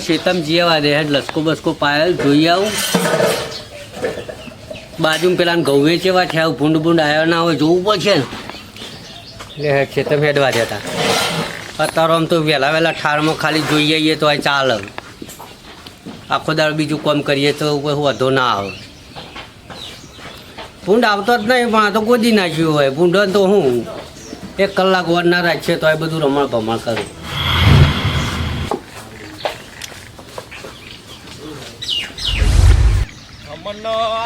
શેતમ જીવા દે હેડ લસકો બસકો પાયલ જોઈ આવું બાજુ પેલા ઘઉં વેચેવા છે આવું ભૂંડ ભૂંડ આવ્યો ના હોય જોવું પડશે ને એટલે હેડ શેતમ હેડવા દેતા અત્યારે આમ તો વહેલા વહેલા ઠારમાં ખાલી જોઈ આવીએ તો આ ચાલે આખો દાડો બીજું કામ કરીએ તો કોઈ વધો ના આવે ભૂંડ આવતો જ નહીં પણ આ તો ગોદી નાખ્યું હોય ભૂંડો તો હું 1 કલાક વાર ના રાખીએ તો આ બધું રમણ ભમણ કરું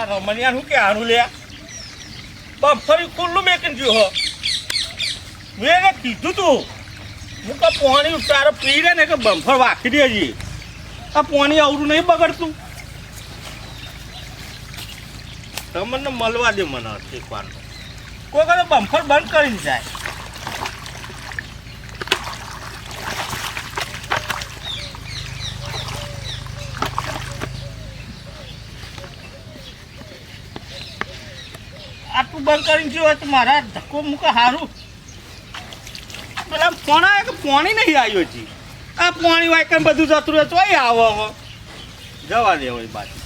રમણિયા શું કે આનું લે બફરી ખુલ્લું મેકીને ગયું હો મેં એને કીધું તું હું કે પાણી તારે પી રે ને કે બમ્ફર વાખી દેજી આ પાણી આવડું નહીં બગડતું તમને મળવા દે મને શીખવાનું કોઈ કદાચ બમ્ફર બંધ કરીને જાય આટલું બંધ કરીને જો તો મારા ધક્કો મૂકે સારું પેલા ફોન આવે કે પાણી નહીં આવ્યું હજી આ પાણી વાયકન બધું જતું રહે તો આવો હવે જવા દે હોય બાજુ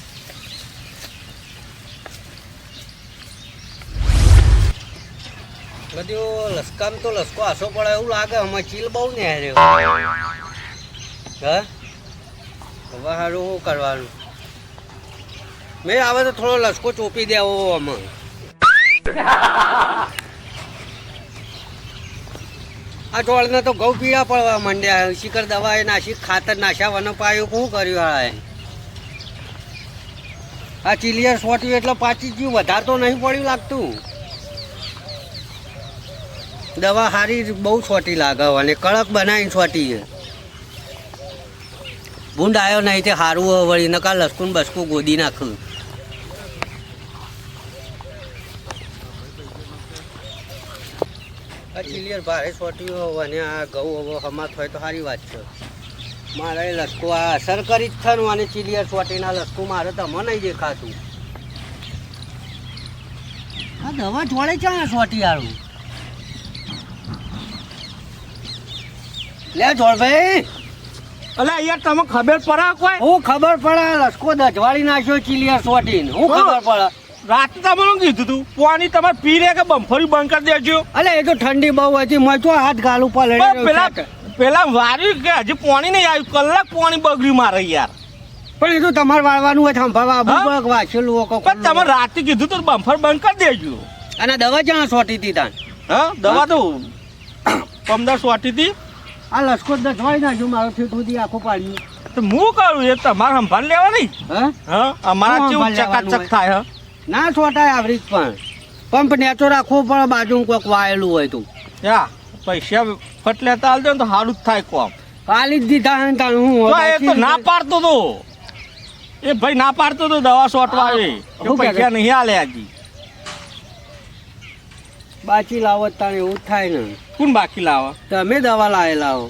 બધું લસકામ તો લસકો આસો પડે એવું લાગે અમારે ચીલ બહુ ને હારે હા હવે સારું શું કરવાનું મેં આવે તો થોડો લસકો ચોપી દેવો અમે આ ચોળને તો ઘઉં પીળા પડવા માંડ્યા શિખર દવાએ નાસી ખાતર નાશ્યા વન પાયું શું કર્યું હા આ ચીલિયર સોટ્યું એટલે પાછી જીવ વધારે તો નહીં પડ્યું લાગતું દવા સારી બહુ છોટી લાગે અને કડક બનાવીને છોટી ભૂંડ આવ્યો નહીં તે સારું વળી નકા લસકું બસકું ગોદી નાખ્યું આ ચીલિયર ભારે છોટ્યું અને આ ઘઉં હવે હમાત હોય તો સારી વાત છે મારે લસકો આ અસર કરી જ થયું અને ચીલિયર છોટીના લસકું મારે તો મને નહીં દેખાતું આ દવા છોડે છે છોટી આરું લે જોડભાઈ અલે યાર તમે ખબર પડે કોઈ હું ખબર પડે લસકો દજવાળી નાખ્યો ચીલિયર સોટીને હું ખબર પડે રાતે તમારું કીધું તું પાણી તમારે પી રે કે બમ્ફરી બંધ કરી દેજો અલે એ તો ઠંડી બહુ હતી મેં તો હાથ ગાલ ઉપર પેલા વાર્યું કે હજી પાણી નહીં આવ્યું કલાક પાણી બગડ્યું મારે યાર પણ એ તો તમારે વાળવાનું હોય સંભાળવા વાંચેલું પણ તમે રાતે કીધું તો બમ્ફર બંધ કરી દેજો અને દવા ક્યાં સોટી હતી તાન હા દવા તો 15 સોટી હતી આ લસકો દજવાળી નાખ્યું મારું ફીટ સુધી આખું પાડ્યું તો હું કરું એ તમારે સંભાળ લેવાની હા અમારા કેવું ચકાચક થાય ના છોટાય આવરી પણ પંપ નેચો રાખવો પડે બાજુ કોઈક વાયેલું હોય તો પૈસા ફટ લેતા હાલ દે તો સારું જ થાય કોમ કાલી જ દીધા હું એ તો ના પાડતો તો એ ભાઈ ના પાડતો તો દવા છોટવા પૈસા નહીં હાલે હજી બાકી લાવો તારે એવું જ થાય ને કોણ બાકી લાવો તમે દવા લાવેલા હો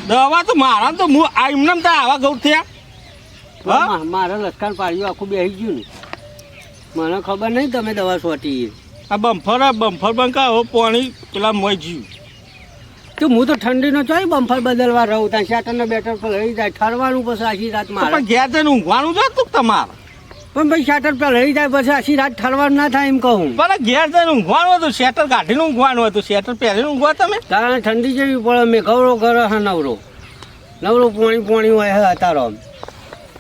દવા તો મારા તો હું એમને આવા ગૌ થયા મારે લસકાન પાડ્યું આખું બેસી ગયું ને મને ખબર નહીં તમે દવા છોટી આ બમ્ફર બંકા હો પાણી પેલા મોય જીવ તો હું તો ઠંડીનો ચોય બમ્ફર બદલવા રહું ત્યાં શેટરને બેટર પર રહી જાય ઠરવાનું પછી આખી રાત મારે પણ ઘેર જઈને ઊંઘવાનું છે તું તમારે પણ ભાઈ શેટર પર રહી જાય પછી આખી રાત ઠરવાનું ના થાય એમ કહું પણ ઘેર જઈને ઊંઘવાનું હતું શેટર કાઢીને ઊંઘવાનું હતું શેટર પહેરીને ઊંઘવા તમે કારણ ઠંડી જેવી પડે મેં ગવરો ઘર હા નવરો પોણી હોય હે તારો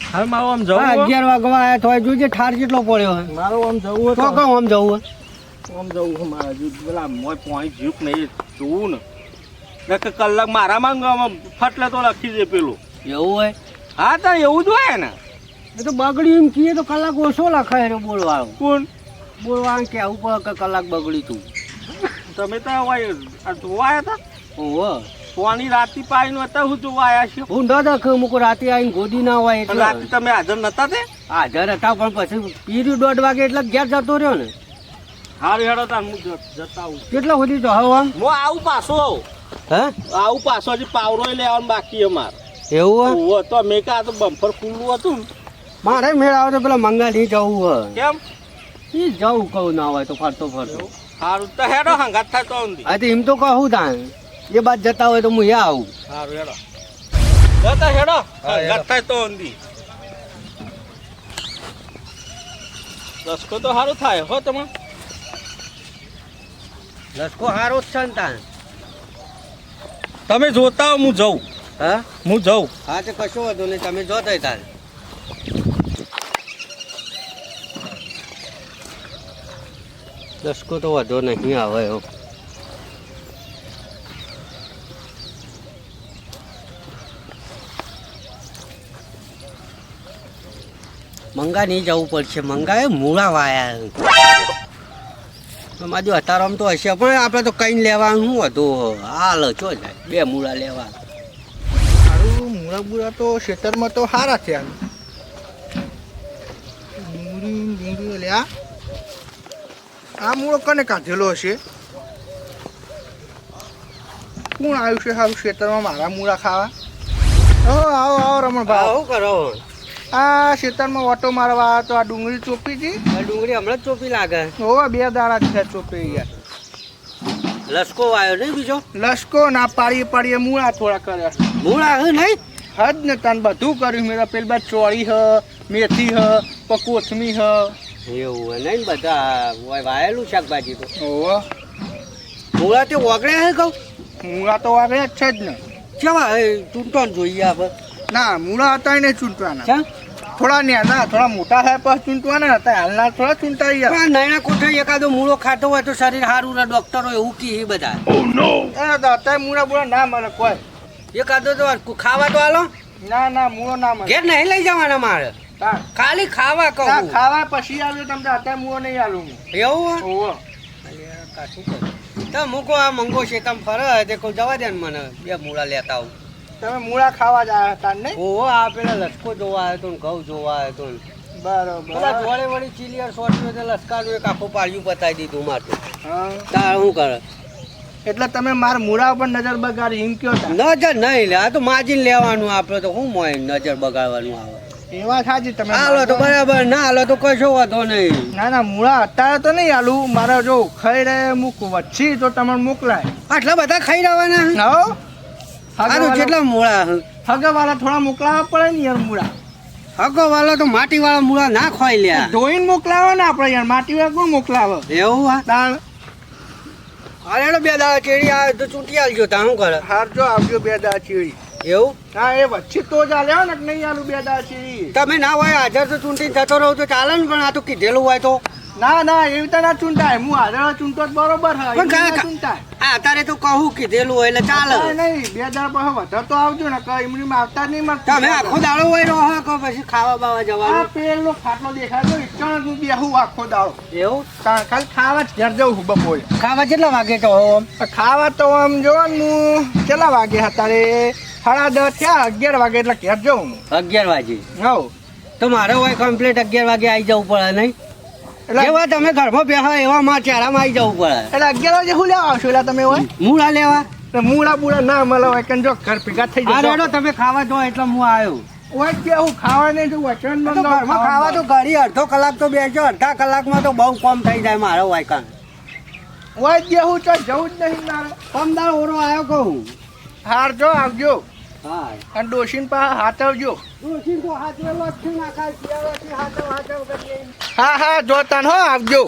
હવે મારું આમ જવું 11 વાગવા આવ્યા તો જોજે ઠાર કેટલો પડ્યો હે મારું આમ જવું તો કહું આમ જવું મારા પેલા મોય પાણી જીવ નહીં જોવું ને કલાક મારામાં ફટલે તો લખી દે પેલું એવું હોય હા તો એવું જ હોય ને એ તો બગડ્યું એમ કહીએ તો કલાક ઓછો લખાય રે બોલવાનું કોણ બોલવાનું કેવું પડે કે કલાક બગડ્યું તું તમે તો જોવાયા હતા ઓહો પાણી રાતી પાણી હતા હું જોવાયા છે હું દખ મૂકું રાતે આવીને ગોદી ના હોય એટલે રાતે તમે હાજર નતા તે હાજર હતા પણ પછી પીર્યું 1:30 વાગે એટલે ઘેર જતો રહ્યો ને હારું હેડો તાર હું જતા આવું કેટલા સુધી તો હવે આમ હું આવું પાછો હે આવું પાછો હજી પાવરો લેવાનું બાકી અમારે એવું હોય તો મેં કા તો બમ્ફર ખુલ્લું હતું મારે મેળ આવે તો પેલા મંગાલી જવું હોય કેમ એ જવું કહું ના હોય તો ફરતો સારું તો હેડો હંગાત થાય તો હા તો એમ તો કહું તાન એ બાદ જતા હોય તો હું આવું સારું હેડો જતા હેડો હા, હેડો. થાય તો ઊંધી રસકો તો સારું થાય હો તમે લસકો સારો જ છે ને તાન તમે જોતા હો હું જઉં હા હું જઉં હા તો કશો વાંધો નહીં તમે જો તઈ તાન લસકો તો વધો નહીં આવે એવો મંગા નહીં જવું પડશે મંગા એ મૂળા વાયા અમારે જો અતારામ તો હશે પણ આપણે તો કઈ લેવાનું શું હતું હાલ ચો જાય બે મૂળા લેવા મારું મૂળા બુરા તો ખેતરમાં તો સારા થયા ડુંગળી લ્યા આ મૂળો કને કાઢેલો હશે કોણ આવ્યું છે સારું ખેતરમાં મારા મૂળા ખાવા આવો આવો રમણભાઈ શું કરો આ ખેતરમાં ઓટો મારવા આવ્યો તો આ ડુંગળી ચોપી હતી આ ડુંગળી હમણાં જ ચોપી લાગે હોવા 2 દાડા થયા ચોપી ગયા લસકો વાયો નહીં બીજો લસકો ના પાડીએ પાડીએ મૂળા થોડા કર્યા મૂળા હે નહીં હદ ને તને બધું કર્યું મેરા પેલી બાદ ચોળી હ મેથી હ કોથમી હ એવું હે નહીં બધા વાયેલું શાકભાજી તો હોવા મૂળા તે ઓગળે હે કહું મૂળા તો વાગે જ છે જ ને કેવા ચૂંટો જોઈએ આપણે ના મૂળા હતા ને ચૂંટવાના ચા થોડા નાના થોડા મોટા થાય પછી ચૂંટવાના હતા હાલના થોડા ચૂંટાઈ ગયા પણ નૈણા કોઠે એકાદો મૂળો ખાતો હોય તો શરીર સારું રહે ડોક્ટરો એવું કહે બધા અત્યારે મૂળા બુળા ના મને કોઈ એકાદો તો ખાવા તો હાલો ના ના મૂળો ના મને ઘેર નહીં લઈ જવાના મારે હા. ખાલી ખાવા ના, કહું ખાવા પછી આવ્યો તમને અત્યારે મૂળો નહીં આલું એવું હે? ઓહો અલ્યા, કાઠું કર. તો મૂકો આ મંગો છે તમે ફરે તે કોઈ જવા દે ને મને બે મૂળા લેતા આવું તમે મૂળા ખાવા જ આવ્યા હતા ને ઓહો આ પેલા લસકો જોવા આવ્યો તો ને ઘઉં જોવા આવ્યો તો ને પેલા બરોબર જોડે વળી ચીલિયર સોટ્યું એટલે લસકાનું એક આખું પાળ્યું બતાવી દીધું મારે હા તાર શું કરે એટલે તમે મારા મૂળા ઉપર નજર બગાડી એમ કયો તા નજર નહીં લે આ તો માજીને લેવાનું આપણે તો શું મોય નજર બગાડવાનું આવે એવા સાચી તમે હાલો તો બરાબર ના હાલો તો કશો વાંધો નહીં ના ના મૂળા અત્યારે તો નહીં આલું મારે જો ખાઈ રહે મૂકું વચ્ચી તો તમને મોકલાય આટલા બધા ખાઈ રહેવાના હો સારું કેટલા મૂળા હગાવાળા થોડા મોકલાવવા પડે ને યાર મૂળા હગો વાળો તો માટી વાળા મૂળા ના ખોઈ લ્યા ધોઈને મોકલાવે ને આપણે યાર માટી વાળા કોણ મોકલાવે એવું હા દાણ અરે બે દાડા ચેડી આવે તો ચૂંટી આવજો તા શું કરે હારજો આવજો 2 દા ચીડી એવું હા એ વચ્ચે તો જ આલ્યો ને કે નહીં આલું 2 દા ચીડી તમે ના હોય હાજર તો ચૂંટી જતો રહો તો ચાલે ને પણ આ તો કીધેલું હોય તો ના ના એવી તો ના ચૂંટાય હું હાજર ચૂંટો જ બરોબર હા પણ એવી ના કાકા- ચૂંટાય આ અત્યારે તો કહું કીધેલું હોય એટલે ચાલે નહીં 2 દા પછી વધારે તો આવજો ને કઈ એમની આવતા જ નહીં મળતા તમે આખો દાડો હોય રહો કે પછી ખાવા બાવા આ જવાનું પેલો ખાટલો દેખાતો ઇચણ નું બેહું આખો દાડો એવું ખાલી ખાવા જ ઘેર જવું હું બપોરે ખાવા કેટલા વાગે તો ખાવા તો આમ જો ને હું કેટલા વાગે હતા રે 10:30 થયા 11 વાગે એટલે ઘેર જવું 11 વાગે હવ તો મારે હોય કમ્પ્લીટ 11 વાગે આવી જવું પડે નહીં એટલે એવા તમે ઘરમાં બેહા એવા માં ચારામાં આવી જવું પડે એટલે 11 વાગે શું લેવા આવશો એટલે તમે હોય મૂળા લેવા તો મૂળા બુળા ના મળે હોય કે જો ઘર ભેગા થઈ આ જશે રેડો તમે ખાવા જો એટલે હું આવ્યો હોય કે હું ખાવા નહીં જો વચન તો ઘરમાં ખાવા તો ઘડી અડધો કલાક તો બેસજો અડધા કલાકમાં તો બહુ કમ થઈ જાય મારો વાયકાન હોય કે હું તો જવું જ નહીં મારે કમદાર ઓરો આવ્યો કહું હારજો આવજો હા અને ડોશીન પા હાથવજો ડોશી તો હાચવેલો જ છે ને આખા શિયાળાથી હાચવ કરીએ હા હા જોતા હો આવજો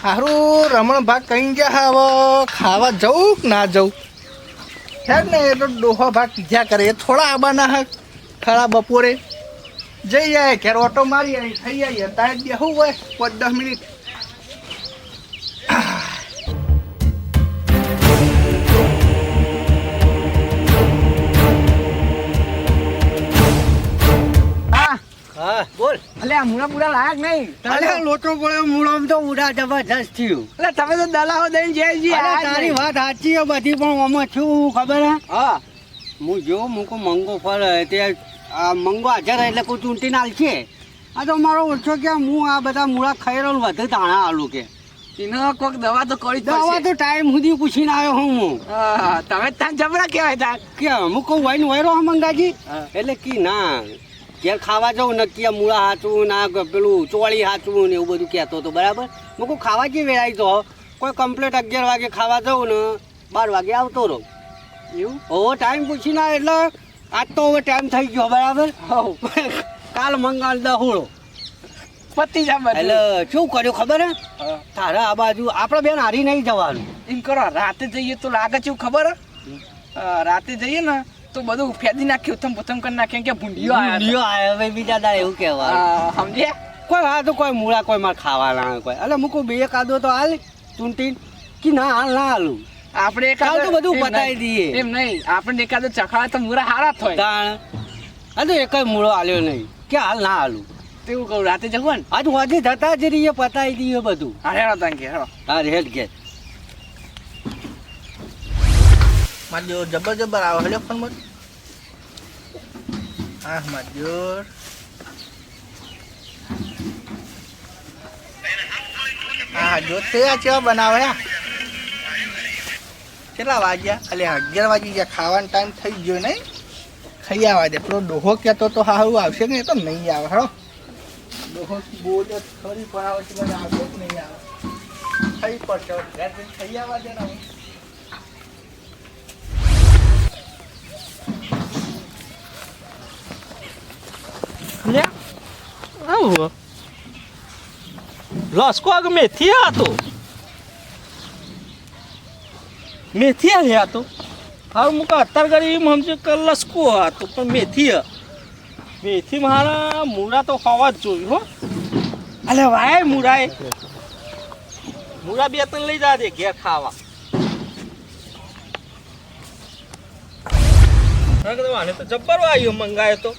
હારું રમણ ભાગ કઈ ગયા હવે ખાવા જવું કે ના જવું છે ને એ તો ડોહો ભાગ કીધા કરે એ થોડા આબાના હક ખરા બપોરે જઈ જાય ઘેર ઓટો મારી આવી થઈ જાય તારે બેહું હોય 5-10 મિનિટ હા હા બોલ અલે આ મૂળા બુડા લાયક નહીં અરે લોટો પડ્યો મૂળો તો ઉડા જબરજસ્ત થયું એટલે તમે તો દલાહો દઈને જઈ અરે તારી વાત સાચી છે બધી પણ આમાં છું ખબર હે હા હું જો મૂકો મંગો ફરે તે આ મંગો હાજર એટલે કોઈ ચૂંટી નાલ છે આ તો મારો ઓછો કે હું આ બધા મૂળા ખાઈ રહ્યો વધુ તાણા આલું કે એનો કોક દવા તો કરી દવા તો ટાઈમ સુધી પૂછીને આવ્યો હું તમે ત્યાં જબરા કહેવાય ત્યાં કે અમુક કહું વાઈન વાયરો હા મંગાજી એટલે કી ના ઘેર ખાવા જાઉં નક્કી મૂળા હાચવું ના પેલું ચોળી હાચવું ને એવું બધું કહેતો હતો બરાબર હું કહું ખાવા જે વેળાઈ તો કોઈ કમ્પ્લીટ 11 વાગે ખાવા જાઉં ને 12 વાગે આવતો રહું એવું ઓ ટાઈમ પૂછી ના એટલે આજ તો હવે ટાઈમ થઈ ગયો બરાબર હવ કાલ મંગાળ દહોળો પતી જા બધું. એટલે શું કર્યું ખબર હે હા. તારા આ બાજુ આપણે બેન હારી નહીં જવાનું એમ કરો રાતે જઈએ તો લાગે છે એવું ખબર હે? રાતે જઈએ ને તો બધું ફેદી નાખ્યું ઉથમ પુથમ કરી નાખીએ કે ભૂંડીઓ આયા લ્યો આયો હવે બીજા દાડે એવું કહેવાય સમજ્યા કોઈ આ તો કોઈ મૂળા કોઈ મારે ખાવાના હોય કોઈ એટલે મૂકું બે કાદો તો હાલ ચૂંટીને કે ના હાલ ના હાલું આપણે કાલ તો બધું એમ બતાવી નહીં. દઈએ એમ નહીં આપણે એકાદો ચખાડે તો મૂરા હારા થાય તાણ આ તો એક મૂળો હાલ્યો નહીં કે હાલ ના હાલું તેવું કહું રાતે જવું ને આજ વાંચી થતા જ રહીએ પતાવી દઈએ બધું હા હેડો તાન કે હેડો હા રેડ કે માજો જબર જબર આવો હેલો ફોન મત હા માજો હા જો તે આ ચેવા બનાવે હે કેટલા વાગ્યા અલે 11 વાગી ગયા ખાવાનો ટાઈમ થઈ ગયો નહીં ખાઈ આવવા દે પેલો ડોહો કહેતો તો સારું આવશે ને એ તો નહીં આવે હેડો ડોહો બોલે ખરી પણ આવે છે મને આવશે કે નહીં આવે ખાઈ પડશે ઘેર જઈને ખાઈ આવવા દે ને હવે. આવું લસકો આગ મેથી હતો મેથી આવ્યા હતો હવે મુકા અત્યારે કરી એમ સમજે કે લસકો હતો પણ મેથી મેથી મારા મૂળા તો ખાવા જ જોયું હો અલે વાય મૂળાએ મૂળા બે ત્રણ લઈ જા દે ઘેર ખાવા આને તો જબ્બર વાયો મંગાયો તો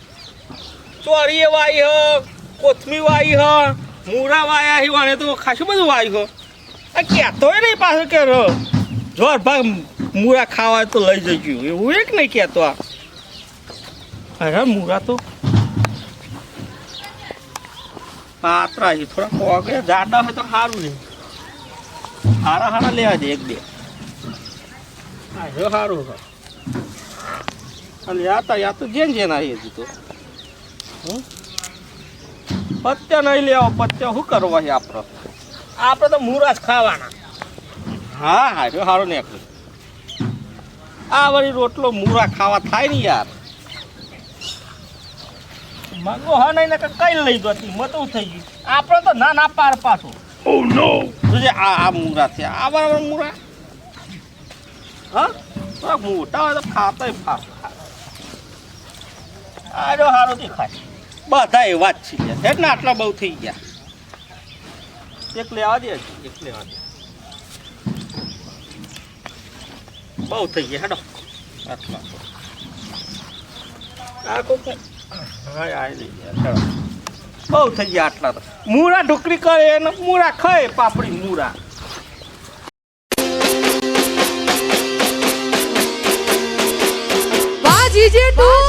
ચોરીએ વાઈ હ કોથમી વાઈ હ મૂળા વાયા હી વાને તો ખાસું બધું વાયું હ આ કહેતોય નહીં પાછું કે જોર ભાગ મૂળા ખાવા તો લઈ જજો એવું એક નહીં કહેતો આ અરે મૂળા તો પાત્રા છે થોડા કોગળે જાડા હોય તો સારું નહીં હારા હારા લેવા દે એક બે હા જો સારું છે અને યા તો જેન આવી હજી તો પત્યા નહીં લેવા પત્યા શું કરવા છે આપણે તો મૂળા જ ખાવાના હા હા જો સારું નીકળ્યું આ વળી રોટલો મૂળા ખાવા થાય ને યાર મંગો હા નહીં ને કઈ લઈ દો મતું થઈ ગયું આપણે તો ના પાર પાછું ઓ નો જોજે આ મૂળા છે આ બરાબર મૂળા હા થોડાક મોટા હોય તો ખાતા ફાસ્ટ આ જો સારું દેખાય બધા એવા જ છે એટલે આટલા બહુ થઈ ગયા એક લેવા દે એક લેવા દે બહુ થઈ ગયા હેડો આટલા આ કોક હા આ લઈ ગયા હેડો બહુ થઈ ગયા આટલા તો મૂળા ઢોકરી કરે ને મૂળા ખાય પાપડી મૂળા વાહ જીજે તું